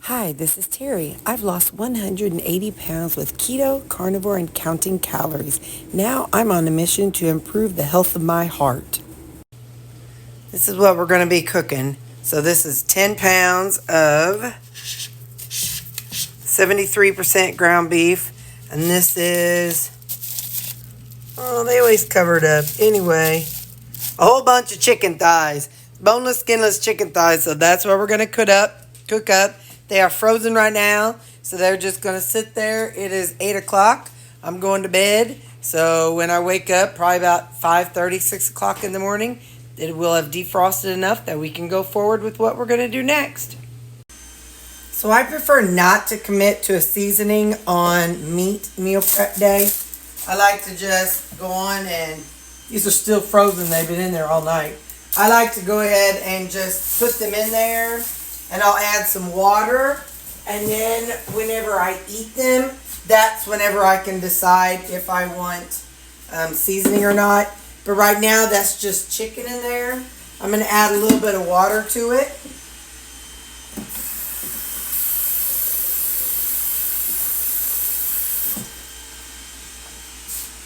Hi, this is Terry. I've lost 180 pounds with keto, carnivore, and counting calories. Now I'm on a mission to improve the health of my heart. This is what we're going to be cooking. So this is 10 pounds of 73% ground beef. And this is, oh, they always cover it up. Anyway, a whole bunch of chicken thighs. Boneless, skinless chicken thighs. So that's what we're going to cook up. They are frozen right now, so they're just going to sit there. It is 8 o'clock. I'm going to bed, so when I wake up, probably about 5:30, 6 o'clock in the morning, it will have defrosted enough that we can go forward with what we're going to do next. So I prefer not to commit to a seasoning on meat meal prep day. I like to just go on and, these are still frozen, they've been in there all night. I like to go ahead and just put them in there. And I'll add some water, and then whenever I eat them, that's whenever I can decide if I want seasoning or not. But right now, that's just chicken in there. I'm going to add a little bit of water to it.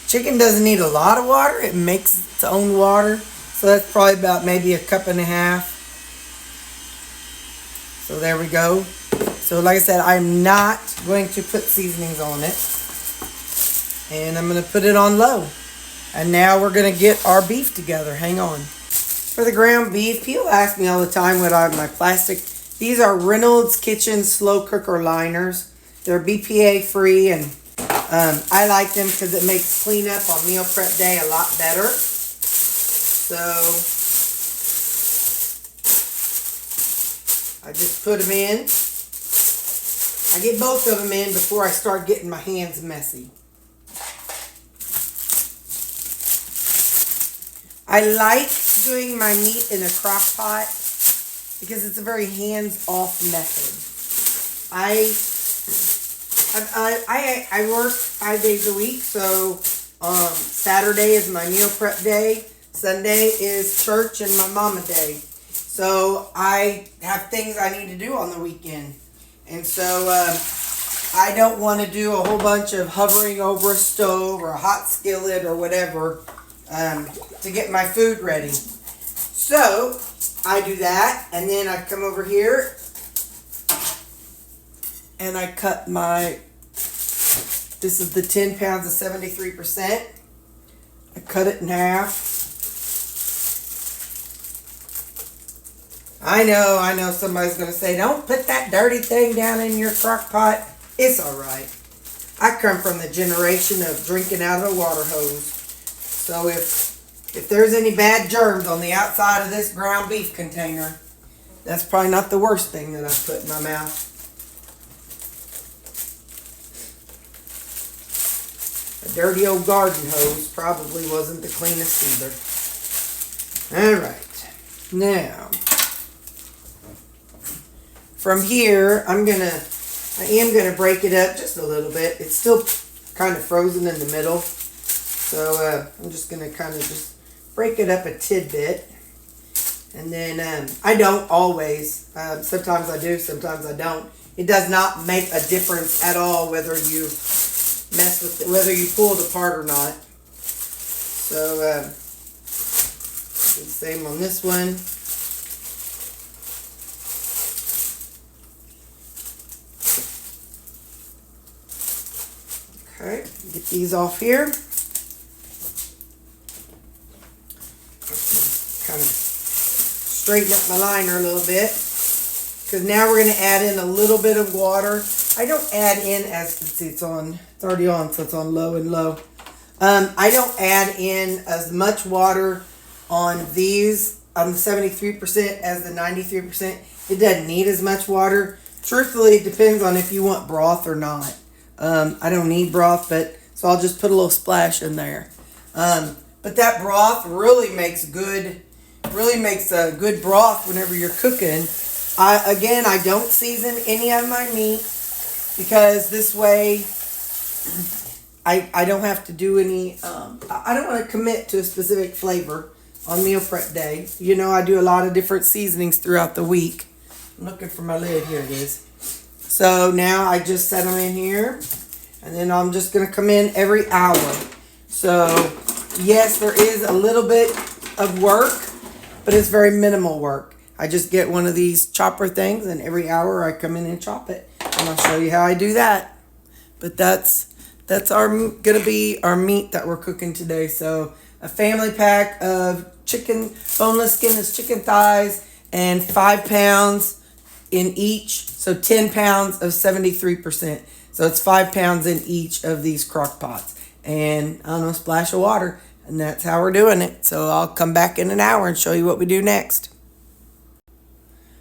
Chicken doesn't need a lot of water. It makes its own water. So that's probably about maybe a cup and a half. So there we go. So like I said, I'm not going to put seasonings on it. And I'm going to put it on low. And now we're going to get our beef together. Hang on. For the ground beef, people ask me all the time what I have my plastic. These are Reynolds Kitchen slow cooker liners. They're BPA free, and I like them because it makes cleanup on meal prep day a lot better. So I just put them in. I get both of them in before I start getting my hands messy. I like doing my meat in a crock pot because it's a very hands-off method. I work 5 days a week, so Saturday is my meal prep day. Sunday is church and my mama day. So I have things I need to do on the weekend. And so I don't want to do a whole bunch of hovering over a stove or a hot skillet or whatever to get my food ready. So I do that, and then I come over here and I cut this is the 10 pounds of 73%. I cut it in half. I know somebody's going to say, don't put that dirty thing down in your crock pot. It's all right. I come from the generation of drinking out of a water hose. So if there's any bad germs on the outside of this ground beef container, that's probably not the worst thing that I've put in my mouth. A dirty old garden hose probably wasn't the cleanest either. All right. Now, from here, I am gonna break it up just a little bit. It's still kind of frozen in the middle, so I'm just gonna kind of just break it up a tidbit. And then I don't always. Sometimes I do, sometimes I don't. It does not make a difference at all whether you mess with it, whether you pull it apart or not. So the same on this one. Okay, get these off here. Kind of straighten up my liner a little bit, because now we're going to add in a little bit of water. I don't add in as, see, it's already on, so it's on low and low. I don't add in as much water on these, on the 73% as the 93%. It doesn't need as much water. Truthfully, it depends on if you want broth or not. I don't need broth, so I'll just put a little splash in there. But that broth really makes a good broth whenever you're cooking. I don't season any of my meat because this way I don't have to do any, I don't want to commit to a specific flavor on meal prep day. You know, I do a lot of different seasonings throughout the week. I'm looking for my lid. Here it is. So now I just set them in here, and then I'm just going to come in every hour. So yes, there is a little bit of work, but it's very minimal work. I just get one of these chopper things, and every hour I come in and chop it. And I'll show you how I do that. But that's gonna be our meat that we're cooking today. So a family pack of chicken, boneless, skinless chicken thighs, and 5 pounds in each. So 10 pounds of 73%. So it's 5 pounds in each of these crock pots. And I don't know, a splash of water. And that's how we're doing it. So I'll come back in an hour and show you what we do next.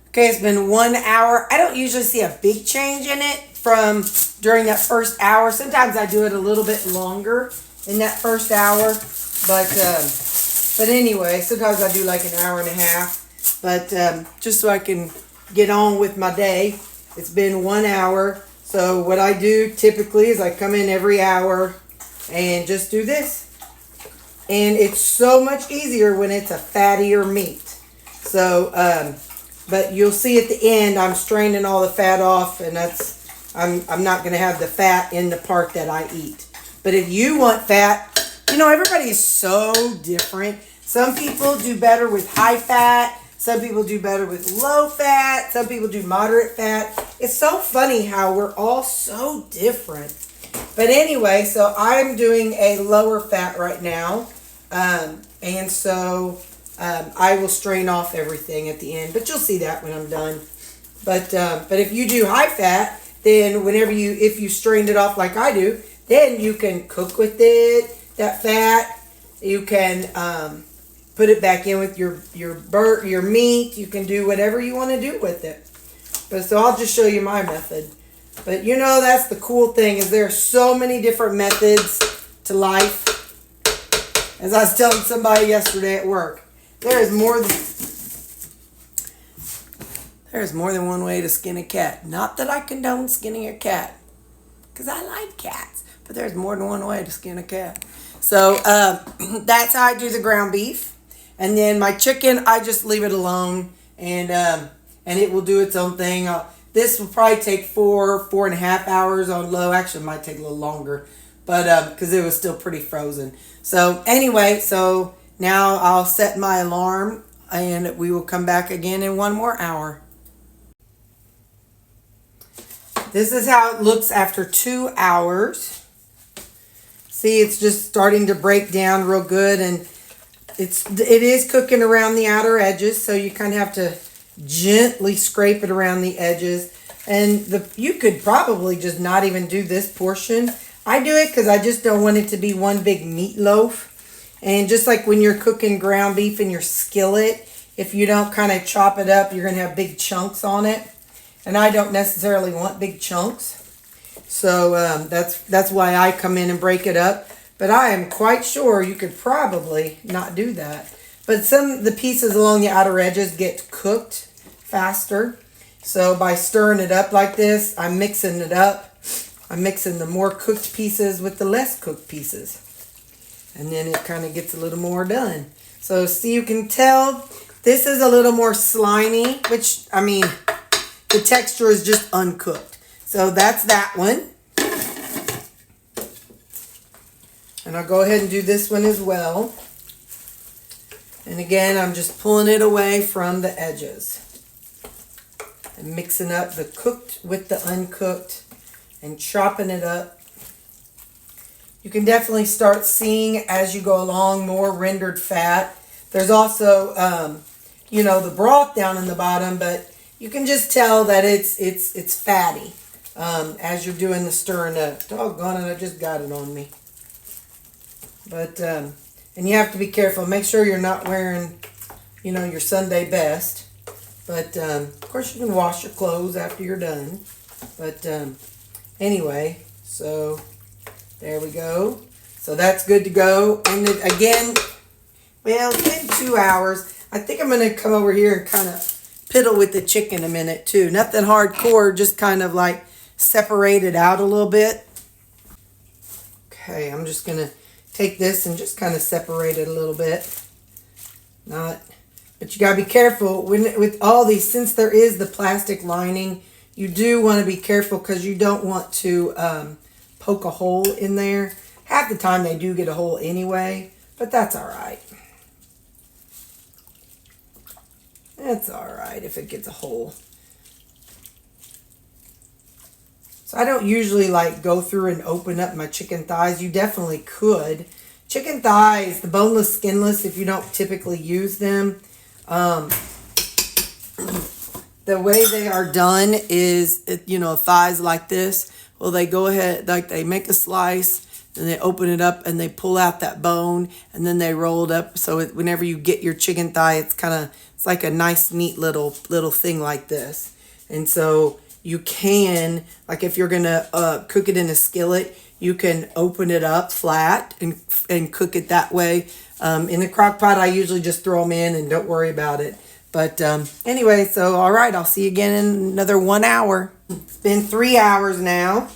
Okay, it's been 1 hour. I don't usually see a big change in it from during that first hour. Sometimes I do it a little bit longer in that first hour. But anyway, sometimes I do like an hour and a half. But just so I can get on with my day, it's been 1 hour. So what I do typically is I come in every hour and just do this. And it's so much easier when it's a fattier meat. So, but you'll see at the end, I'm straining all the fat off, and I'm not going to have the fat in the part that I eat. But if you want fat, everybody is so different. Some people do better with high fat. Some people do better with low fat. Some people do moderate fat. It's so funny how we're all so different. But anyway, so I'm doing a lower fat right now. And so I will strain off everything at the end, but you'll see that when I'm done. But if you do high fat, then if you strained it off like I do, then you can cook with it, that fat. You can put it back in with your meat. You can do whatever you want to do with it. But so I'll just show you my method. But that's the cool thing, is there are so many different methods to life. As I was telling somebody yesterday at work, there is more than one way to skin a cat. Not that I condone skinning a cat, because I like cats, but there's more than one way to skin a cat. So that's how I do the ground beef. And then my chicken, I just leave it alone, and it will do its own thing. This will probably take 4.5 hours on low. Actually, it might take a little longer, but because it was still pretty frozen. So anyway, so now I'll set my alarm, and we will come back again in 1 more hour. This is how it looks after 2 hours. See, it's just starting to break down real good, and it is cooking around the outer edges, so you kind of have to gently scrape it around the edges. And you could probably just not even do this portion. I do it because I just don't want it to be one big meatloaf. And just like when you're cooking ground beef in your skillet, if you don't kind of chop it up, you're going to have big chunks on it. And I don't necessarily want big chunks. So that's why I come in and break it up. But I am quite sure you could probably not do that. But some of the pieces along the outer edges get cooked faster. So by stirring it up like this, I'm mixing it up. I'm mixing the more cooked pieces with the less cooked pieces. And then it kind of gets a little more done. So see, you can tell this is a little more slimy, which, I mean, the texture is just uncooked. So that's that one. And I'll go ahead and do this one as well. And again, I'm just pulling it away from the edges. And mixing up the cooked with the uncooked and chopping it up. You can definitely start seeing as you go along more rendered fat. There's also, the broth down in the bottom, but you can just tell that it's fatty as you're doing the stirring up. Doggone it, I just got it on me. But, and you have to be careful. Make sure you're not wearing, your Sunday best. But, of course, you can wash your clothes after you're done. But, anyway, so there we go. So that's good to go. And then again, well, it's been 2 hours. I think I'm going to come over here and kind of piddle with the chicken a minute too. Nothing hardcore, just kind of like separate it out a little bit. Okay, I'm just going to take this and just kind of separate it a little bit. But you got to be careful with all these, since there is the plastic lining, you do want to be careful because you don't want to poke a hole in there. Half the time they do get a hole anyway, but that's all right. It's all right if it gets a hole. So I don't usually like go through and open up my chicken thighs. You definitely could. Chicken thighs, the boneless, skinless, if you don't typically use them, the way they are done is, you know, thighs like this. Well, they go ahead, like they make a slice, and they open it up and they pull out that bone, and then they roll it up. So whenever you get your chicken thigh, it's it's like a nice, neat little thing like this. And so you can, like if you're gonna cook it in a skillet, you can open it up flat and cook it that way. In the crock pot, I usually just throw them in and don't worry about it. But anyway, so all right, I'll see you again in another 1 hour. It's been 3 hours now.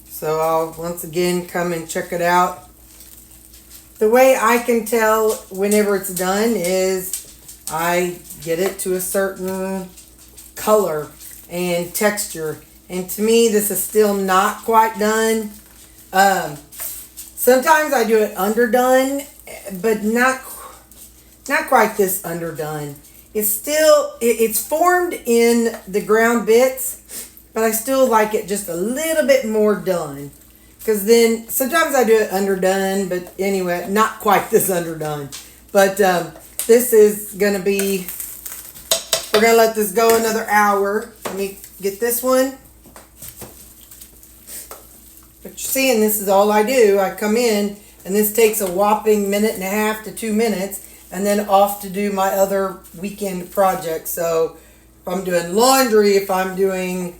So I'll once again come and check it out. The way I can tell whenever it's done is I get it to a certain color and texture. And to me, this is still not quite done. Sometimes I do it underdone, but not quite this underdone. It's still, it's formed in the ground bits, but I still like it just a little bit more done. Because then, sometimes I do it underdone, but anyway, not quite this underdone. But this is going to be, we're going to let this go another hour. Let me get this one. But you're seeing, this is all I do. I come in, and this takes a whopping 1.5 to 2 minutes. And then off to do my other weekend projects. So if I'm doing laundry, if I'm doing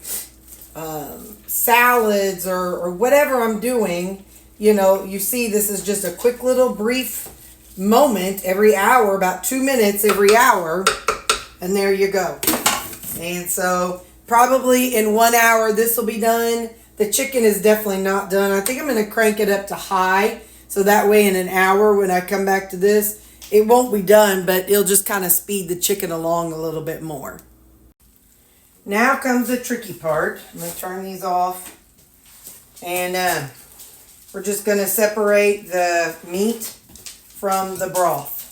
salads or whatever I'm doing, you know, you see this is just a quick little brief moment every hour, about 2 minutes every hour. And there you go. And so probably in 1 hour this will be done. The chicken is definitely not done. I think I'm going to crank it up to high. So that way in an hour when I come back to this, it won't be done, but it'll just kind of speed the chicken along a little bit more. Now comes the tricky part. I'm going to turn these off. And we're just going to separate the meat from the broth,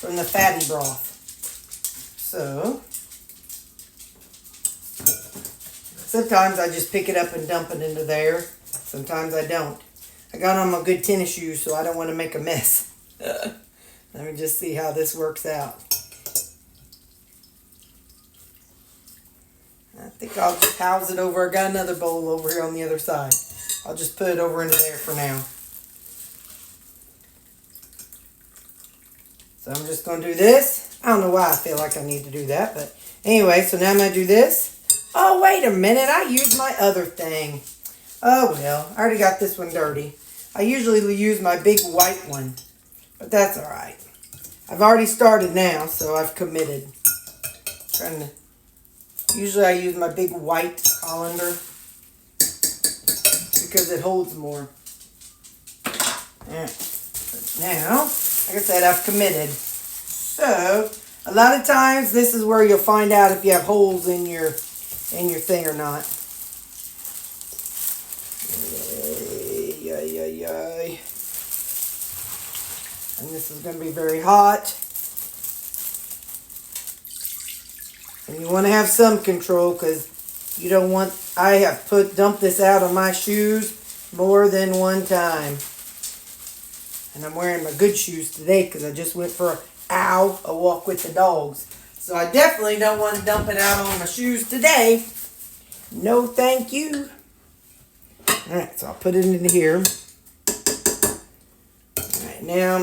from the fatty broth. So, sometimes I just pick it up and dump it into there. Sometimes I don't. I got on my good tennis shoes, so I don't want to make a mess. Let me just see how this works out. I think I'll just house it over. I got another bowl over here on the other side. I'll just put it over into there for now. So I'm just going to do this. I don't know why I feel like I need to do that, but anyway, so now I'm going to do this. Oh, wait a minute. I used my other thing. Oh, well, I already got this one dirty. I usually use my big white one, but that's all right. I've already started now, so I've committed. Usually I use my big white colander because it holds more. Alright. Now, like I said, I've committed. So, a lot of times this is where you'll find out if you have holes in your thing or not. Yay. And this is going to be very hot. And you want to have some control because you don't want, I have dumped this out on my shoes more than one time. And I'm wearing my good shoes today because I just went for a walk with the dogs. So I definitely don't want to dump it out on my shoes today. No thank you. Alright, so I'll put it in here. Alright, now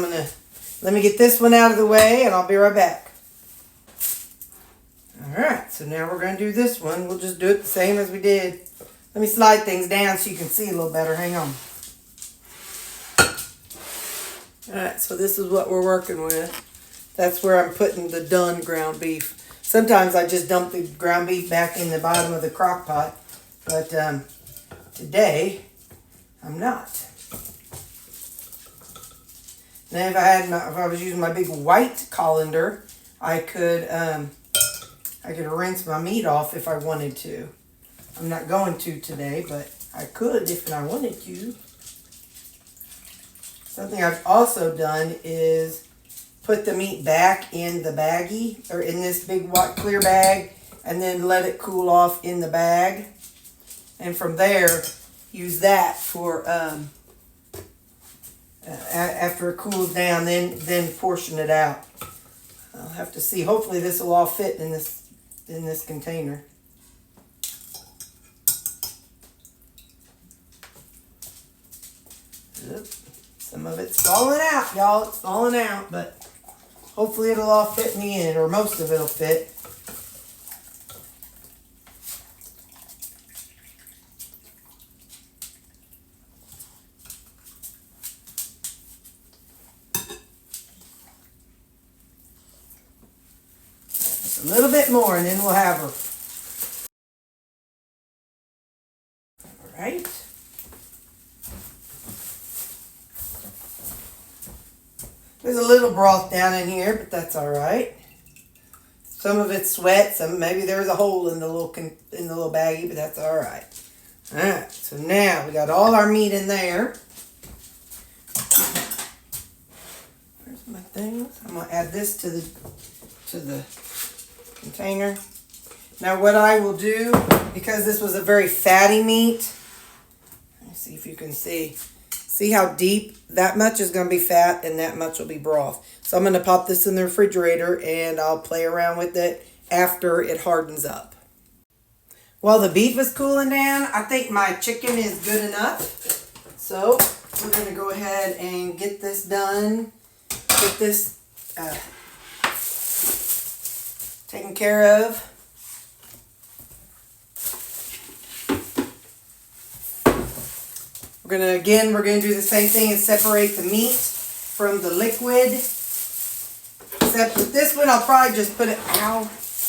let me get this one out of the way and I'll be right back. Alright, so now we're going to do this one. We'll just do it the same as we did. Let me slide things down so you can see a little better. Hang on. Alright, so this is what we're working with. That's where I'm putting the done ground beef. Sometimes I just dump the ground beef back in the bottom of the crock pot. But today, I'm not. Now if I was using my big white colander, I could rinse my meat off if I wanted to. I'm not going to today, but I could if I wanted to. Something I've also done is put the meat back in the baggie, or in this big white clear bag, and then let it cool off in the bag. And from there, use that for, after it cools down, then portion it out. I'll have to see. Hopefully this will all fit in this container. Oop. Some of it's falling out, y'all. It's falling out, but hopefully it'll all fit in the end, or most of it'll fit. Just a little bit more, and then we'll have her. All right. There's a little broth down in here, but that's all right. Some of it's sweat, maybe there's a hole in the little baggie, but that's all right. All right, so now we got all our meat in there. Where's my things? I'm gonna add this to the container. Now what I will do, because this was a very fatty meat, let me see if you can see. See how deep? That much is going to be fat and that much will be broth. So I'm going to pop this in the refrigerator and I'll play around with it after it hardens up. While the beef is cooling down, I think my chicken is good enough. So we're going to go ahead and get this done. Get this taken care of. We're going to do the same thing and separate the meat from the liquid. Except with this one, I'll probably just put it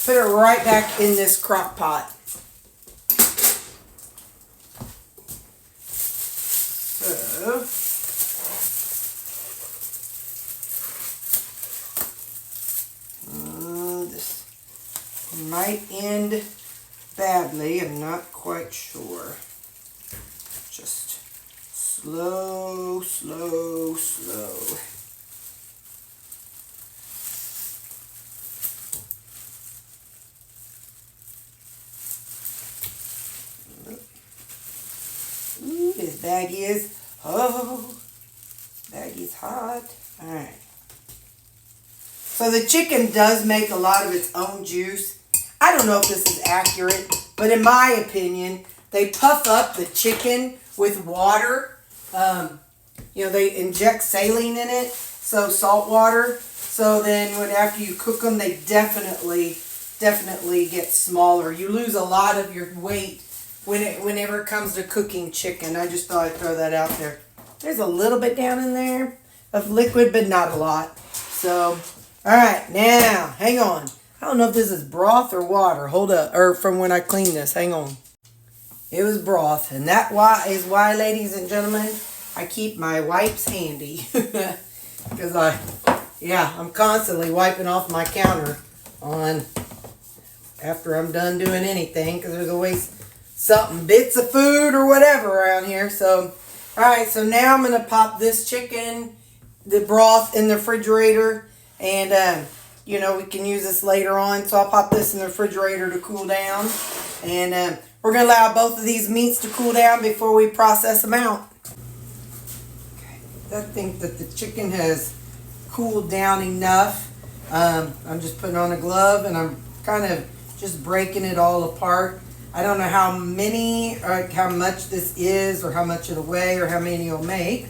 right back in this crock pot. So, this might end badly. I'm not quite sure. Just slow, slow, slow. Ooh, this baggie is, baggie's hot. All right. So the chicken does make a lot of its own juice. I don't know if this is accurate, but in my opinion, they puff up the chicken with water. They inject saline in it, so salt water. So then after you cook them, they definitely get smaller. You lose a lot of your weight whenever it comes to cooking chicken. I just thought I'd throw that out there. There's a little bit down in there of liquid, but not a lot. So, all right, now, hang on. I don't know if this is broth or water. Hold up, or from when I cleaned this. Hang on. It was broth, and that is why, ladies and gentlemen, I keep my wipes handy. Because I'm constantly wiping off my counter after I'm done doing anything, because there's always bits of food or whatever around here. So, all right, so now I'm going to pop this chicken, the broth, in the refrigerator, and we can use this later on. So I'll pop this in the refrigerator to cool down, and we're going to allow both of these meats to cool down before we process them out. Okay, I think that the chicken has cooled down enough. I'm just putting on a glove and I'm kind of just breaking it all apart. I don't know how many or how much this is or how much it'll weigh or how many you'll make.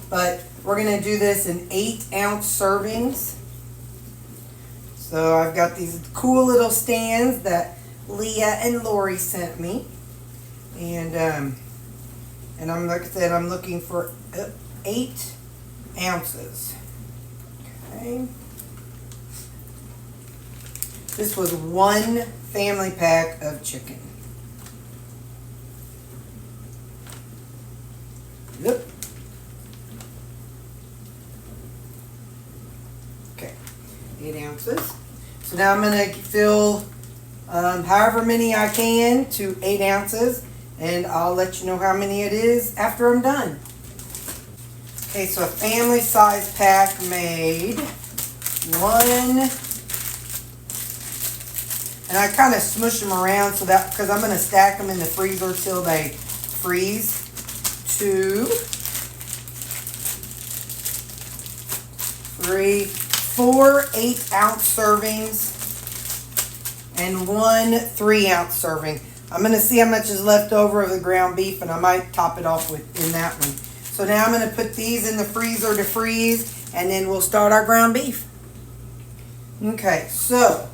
But we're going to do this in 8-ounce servings. So I've got these cool little stands that Leah and Lori sent me, and I'm, like I said, I'm looking for 8 ounces. Okay, this was 1 family pack of chicken. Yep. Okay, 8 ounces. So now I'm going to fill however many I can to 8 ounces, and I'll let you know how many it is after I'm done. Okay, so a family size pack made 1, and I kind of smush them around so that, because I'm going to stack them in the freezer till they freeze. 2, 3, 4 8-ounce servings, and 1 3-ounce serving. I'm going to see how much is left over of the ground beef, and I might top it off with in that one. So now I'm going to put these in the freezer to freeze, and then we'll start our ground beef. Okay, so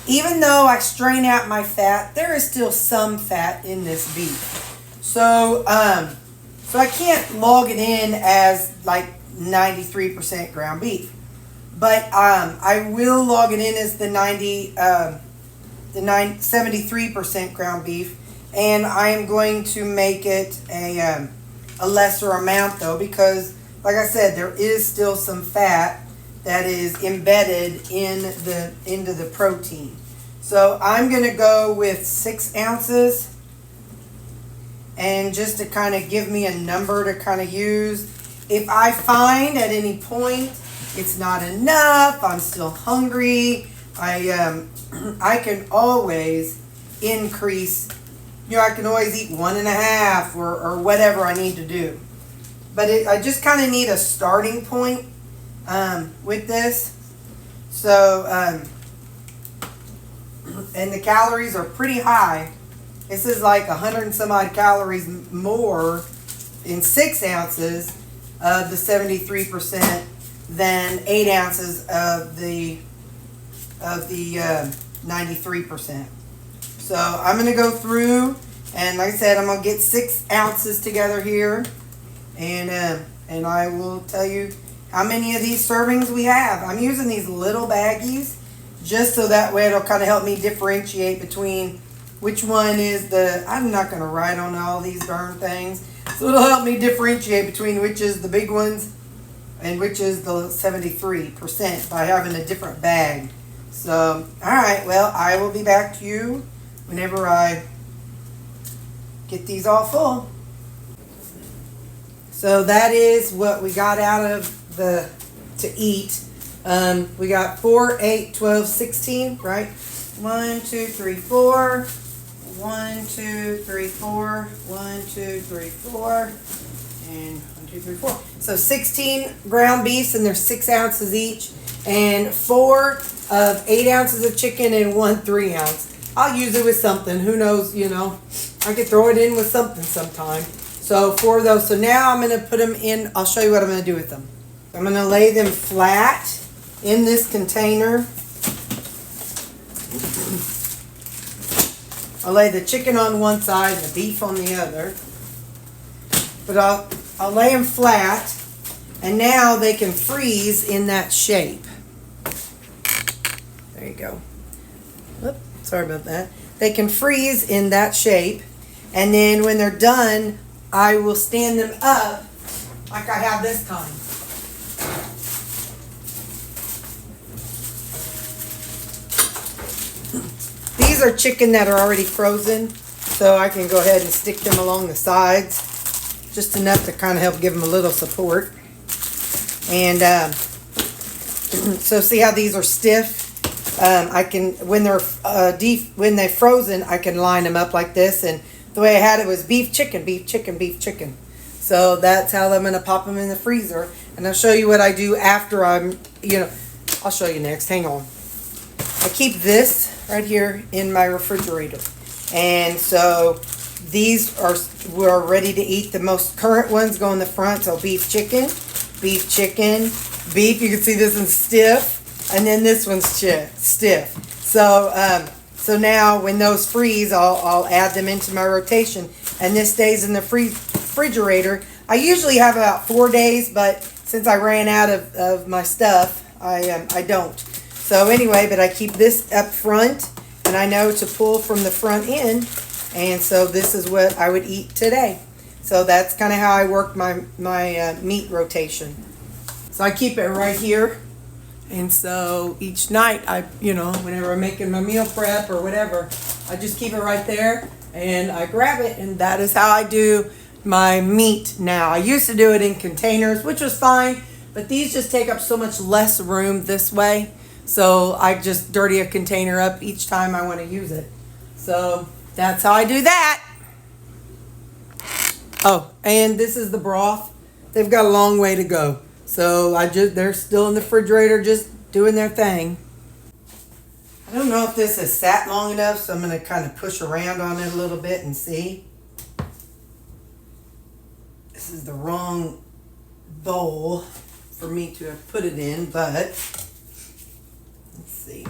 even though I strain out my fat, there is still some fat in this beef. So so I can't log it in as like 93% ground beef, but I will log it in as the 73% ground beef, and I am going to make it a lesser amount though, because like I said, there is still some fat that is embedded into the protein. So I'm going to go with 6 ounces, and just to kind of give me a number to kind of use. If I find at any point it's not enough, I'm still hungry, I can always increase. You know, I can always eat 1.5 or whatever I need to do. But I just kind of need a starting point with this. So, and the calories are pretty high. This is like 100 and some odd calories more in 6 ounces of the 73% than 8 ounces of the 93%. So I'm going to go through, and like I said, I'm going to get 6 ounces together here, and I will tell you how many of these servings we have. I'm using these little baggies just so that way it'll kind of help me differentiate between which one is the, I'm not going to write on all these darn things, so it'll help me differentiate between which is the big ones and which is the 73% by having a different bag. So, alright, well, I will be back to you whenever I get these all full. So that is what we got out of to eat. We got 4, 8, 12, 16, right? 1, 2, 3, 4. 1, 2, 3, 4. 1, 2, 3, 4. And 1, 2, 3, 4. So 16 ground beefs, and they're 6 ounces each. And 4 of 8 ounces of chicken and 1 3-ounce. I'll use it with something. Who knows, you know. I could throw it in with something sometime. So 4 of those. So now I'm going to put them in. I'll show you what I'm going to do with them. I'm going to lay them flat in this container. I'll lay the chicken on one side and the beef on the other. But I'll lay them flat, and now they can freeze in that shape. There you go. Oops, sorry about that. They can freeze in that shape, and then when they're done, I will stand them up like I have this time. These are chicken that are already frozen, so I can go ahead and stick them along the sides, just enough to kind of help give them a little support. And so see how these are stiff? I can, when they're when they're frozen, I can line them up like this. And the way I had it was beef, chicken, beef, chicken, beef, chicken. So that's how I'm going to pop them in the freezer. And I'll show you what I do after I'm, I'll show you next. Hang on. I keep this right here in my refrigerator. And so these we're ready to eat. The most current ones go in the front. So beef, chicken, beef, chicken, beef. You can see this one's stiff. And then this one's stiff. So so now when those freeze, I'll add them into my rotation. And this stays in the refrigerator. I usually have about 4 days, but since I ran out of my stuff, I don't. So anyway, but I keep this up front, and I know to pull from the front end, and so this is what I would eat today. So that's kind of how I work my meat rotation. So I keep it right here And so each night whenever I'm making my meal prep or whatever, I just keep it right there and I grab it, and that is how I do my meat now. I used to do it in containers, which was fine, but these just take up so much less room this way. So I just dirty a container up each time I want to use it. So that's how I do that. Oh, and this is the broth. They've got a long way to go. So they're still in the refrigerator just doing their thing. I don't know if this has sat long enough, so I'm going to kind of push around on it a little bit and see. This is the wrong bowl for me to have put it in, but let's see.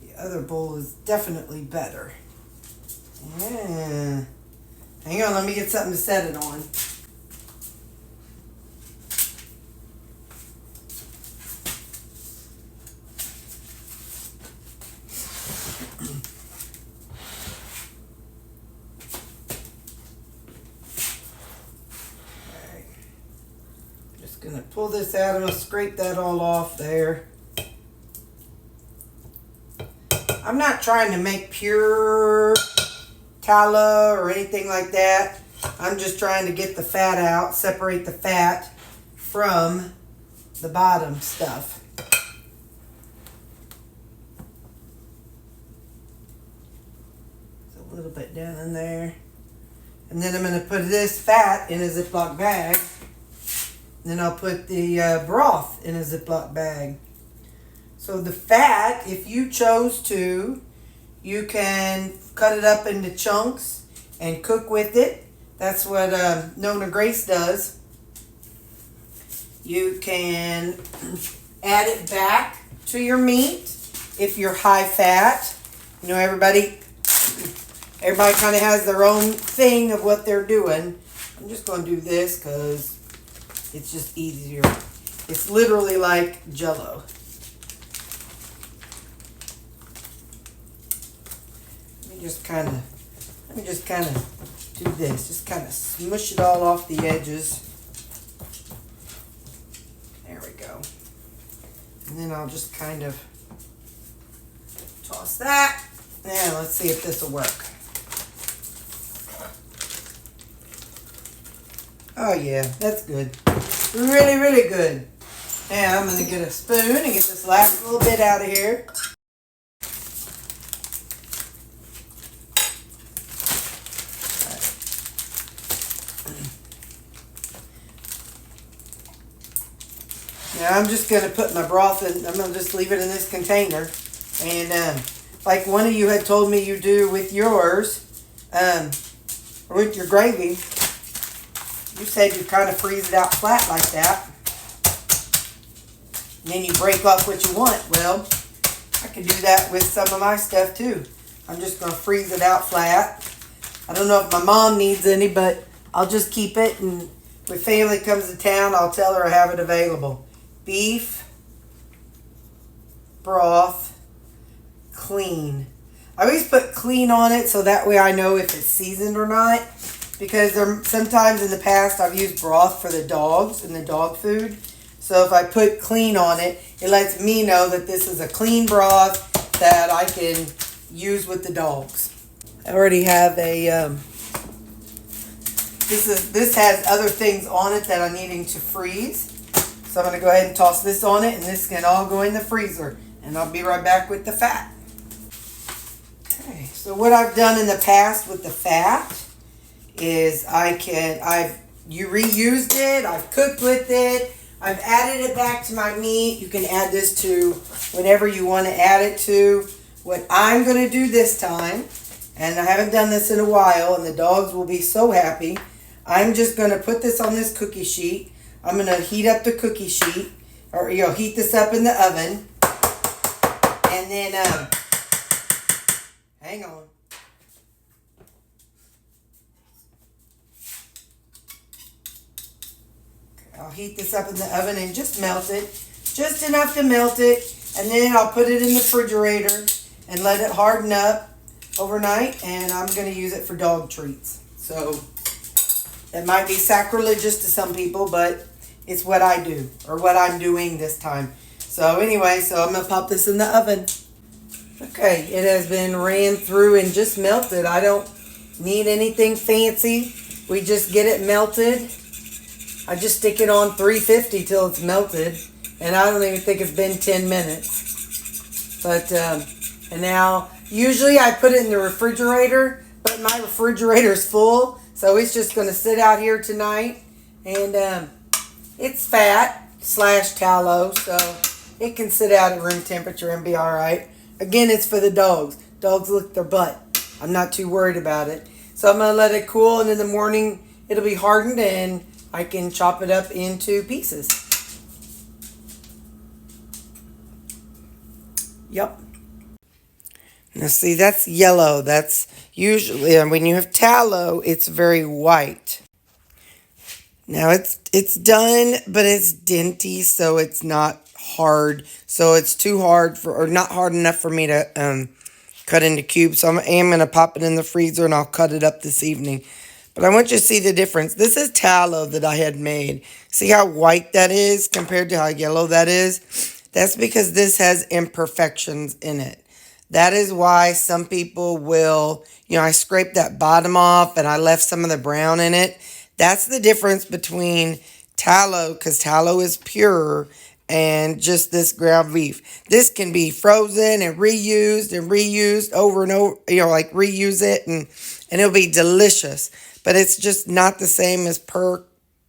The other bowl is definitely better. Yeah. Hang on, let me get something to set it on. Gonna pull this out. I'm gonna scrape that all off there. I'm not trying to make pure tallow or anything like that. I'm just trying to get the fat out, separate the fat from the bottom stuff. There's a little bit down in there. And then I'm gonna put this fat in a Ziploc bag. Then I'll put the broth in a Ziploc bag. So the fat, if you chose to, you can cut it up into chunks and cook with it. That's what Nona Grace does. You can add it back to your meat if you're high fat. You know, everybody kind of has their own thing of what they're doing. I'm just going to do this because it's just easier. It's literally like Jello. Let me just kind of do this. Just kind of smush it all off the edges. There we go. And then I'll just kind of toss that. Now let's see if this will work. Oh yeah, that's good. Really, really good. Now I'm going to get a spoon and get this last little bit out of here. Now I'm just going to put my broth in. I'm going to just leave it in this container. And like one of you had told me you do with yours, or with your gravy, you said you kind of freeze it out flat like that. And then you break off what you want. Well, I can do that with some of my stuff too. I'm just going to freeze it out flat. I don't know if my mom needs any, but I'll just keep it. And when family comes to town, I'll tell her I have it available. Beef, broth, clean. I always put clean on it so that way I know if it's seasoned or not. Because sometimes in the past I've used broth for the dogs and the dog food. So if I put clean on it, it lets me know that this is a clean broth that I can use with the dogs. I already have a, this has other things on it that I'm needing to freeze. So I'm going to go ahead and toss this on it, and this can all go in the freezer. And I'll be right back with the fat. Okay, so what I've done in the past with the fat is you reused it, I've cooked with it, I've added it back to my meat. You can add this to whatever you want to add it to. What I'm going to do this time, and I haven't done this in a while, and the dogs will be so happy, I'm just going to put this on this cookie sheet. I'm going to heat up the cookie sheet, or heat this up in the oven, and then, hang on. I'll heat this up in the oven and just melt it. Just enough to melt it. And then I'll put it in the refrigerator and let it harden up overnight. And I'm going to use it for dog treats. So it might be sacrilegious to some people, but it's what I do, or what I'm doing this time. So anyway, so I'm going to pop this in the oven. Okay, it has been ran through and just melted. I don't need anything fancy. We just get it melted. I just stick it on 350 till it's melted. And I don't even think it's been 10 minutes. But, and now, usually I put it in the refrigerator, but my refrigerator is full. So it's just going to sit out here tonight. And it's fat / tallow, so it can sit out at room temperature and be all right. Again, it's for the dogs. Dogs lick their butt. I'm not too worried about it. So I'm going to let it cool, and in the morning it'll be hardened, and I can chop it up into pieces. Yep. Now see, that's yellow. That's usually, when you have tallow, it's very white. Now it's done, but it's denty, so it's not hard. So it's too hard or not hard enough for me to cut into cubes. So I am going to pop it in the freezer, and I'll cut it up this evening. But I want you to see the difference. This is tallow that I had made. See how white that is compared to how yellow that is? That's because this has imperfections in it. That is why some people will, I scraped that bottom off and I left some of the brown in it. That's the difference between tallow, because tallow is pure, and just this ground beef. This can be frozen and reused over and over, like reuse it, and it'll be delicious. But it's just not the same as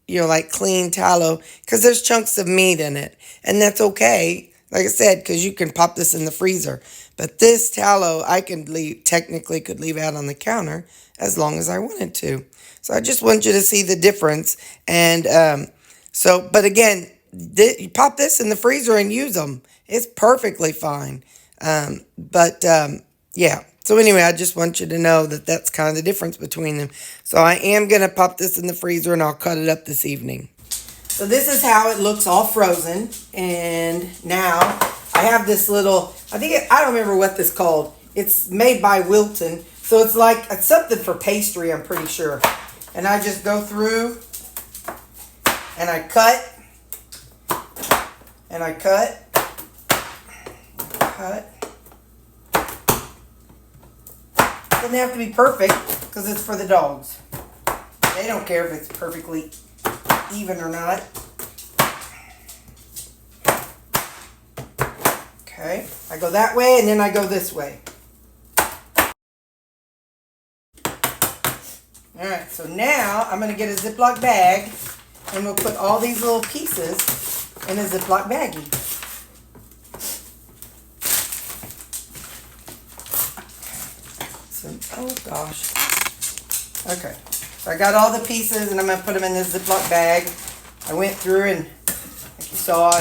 like clean tallow, because there's chunks of meat in it. And that's okay, like I said, because you can pop this in the freezer. But this tallow, I technically could leave out on the counter as long as I wanted to. So I just want you to see the difference. And but again, you pop this in the freezer and use them. It's perfectly fine. Yeah. So anyway, I just want you to know that that's kind of the difference between them. So I am going to pop this in the freezer, and I'll cut it up this evening. So this is how it looks all frozen. And now I have this little, I don't remember what this is called. It's made by Wilton. So it's something for pastry, I'm pretty sure. And I just go through and I cut. And I cut. Doesn't have to be perfect, because it's for the dogs. They don't care if it's perfectly even or not. Okay, I go that way, and then I go this way. Alright, so now I'm going to get a Ziploc bag, and we'll put all these little pieces in a Ziploc baggie. So, oh gosh. Okay, so I got all the pieces, and I'm going to put them in this Ziploc bag. I went through, and like you saw,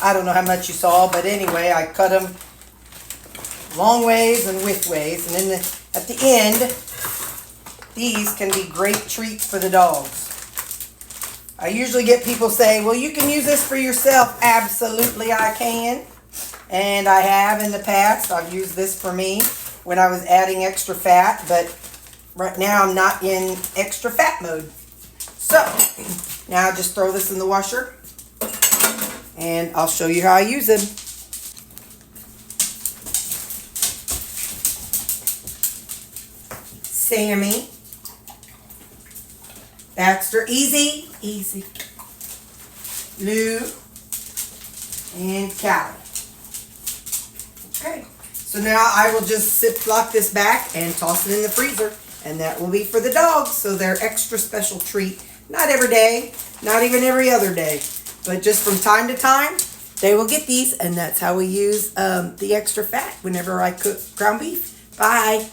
I don't know how much you saw, but anyway, I cut them long ways and width ways. And then at the end, these can be great treats for the dogs. I usually get people say, well, you can use this for yourself. Absolutely, I can. And I have in the past. I've used this for me when I was adding extra fat. But right now, I'm not in extra fat mode. So, now I just throw this in the washer. And I'll show you how I use them. Sammy. Baxter, easy. Lou, and Callie. Okay, so now I will just Ziploc this back and toss it in the freezer, and that will be for the dogs, so they're extra special treat. Not every day, not even every other day, but just from time to time, they will get these, and that's how we use the extra fat whenever I cook ground beef. Bye.